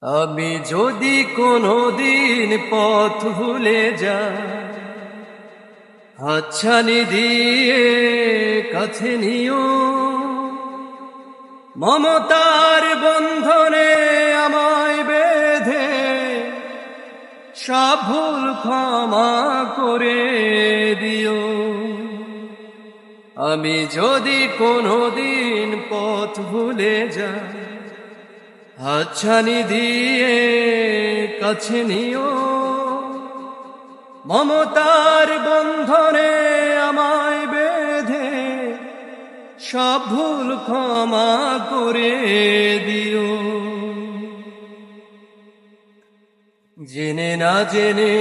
আমি যদি কোনোদিন পথ ভুলে যাই, হাতছানি দিয়ে কাছে নিও। মমতার বন্ধনে আমায় বেঁধে সব ভুল ক্ষমা করে দিও। আমি যদি কোনোদিন পথ ভুলে যাই, হাতছানি দিয়ে কাছে নিও। মমতার বন্ধনে আমায় বেঁধে সব ভুল ক্ষমা করে দিও। জেনে না জেনে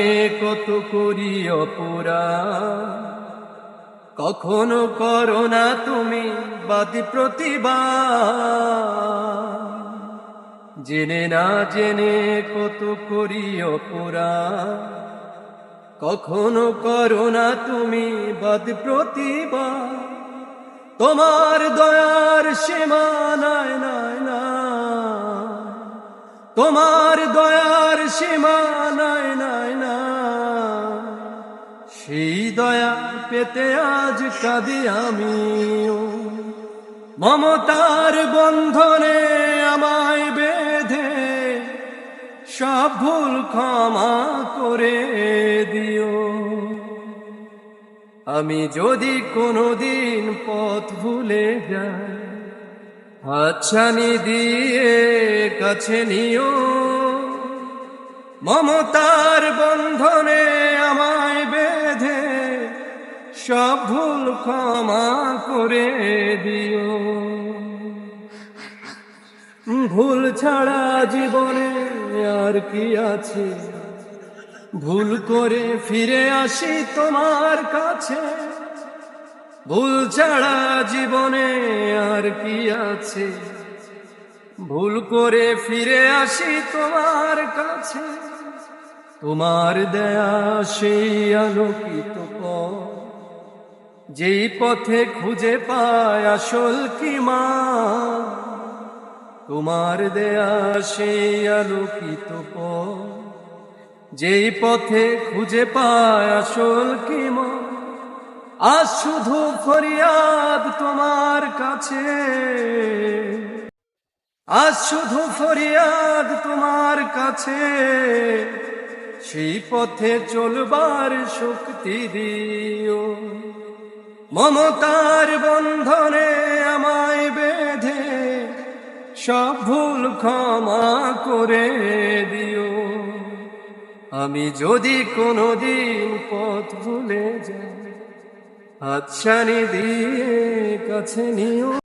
কত করি অপরাধ, কখনো করো না তুমি বাদ প্রতিবাদ। জেনে না জেনে কত করি অপরাধ, কখনো করো না তুমি বাদ প্রতিবাদ। তোমার দয়ার সীমা নাই নাই না, তোমার দয়ার সীমা নাই নাই না। সেই দয়া পেতে আজ কাঁদি আমিও। মমতার বন্ধনে আমায় বেঁধে সব ভুল ক্ষমা করে দিও। আমি যদি কোনোদিন পথ ভুলে যাই, হাতছানি দিয়ে কাছে নিও। মমতার বন্ধনে আমায় বেঁধে সব ভুল ক্ষমা করে দিও। ভুল ছাড়া জীবনে আর কি আছে, ভুল করে ফিরে আসি তোমার কাছে। ভুল ছাড়া জীবনে আর কি আছে, ভুল করে ফিরে আসি তোমার কাছে। তোমার দেয়া সেই আলোকিত পথ, যেই পথে খুঁজে পায় আসল কি মা। তোমার দেয়া সেই আলোকিত পথ, যেই পথে খুঁজে পায় আসল কি মা। আজ শুধু ফরিয়াদ তোমার কাছে, আজ শুধু ফরিয়াদ তোমার কাছে। সেই পথে চলবার শক্তি দিও। মমতার বন্ধনে আমায় বেঁধে সব ভুল ক্ষমা করে দিও। আমি যদি কোনোদিন পথ ভুলে যাই, হাতছানি দিয়ে কাছে নিও।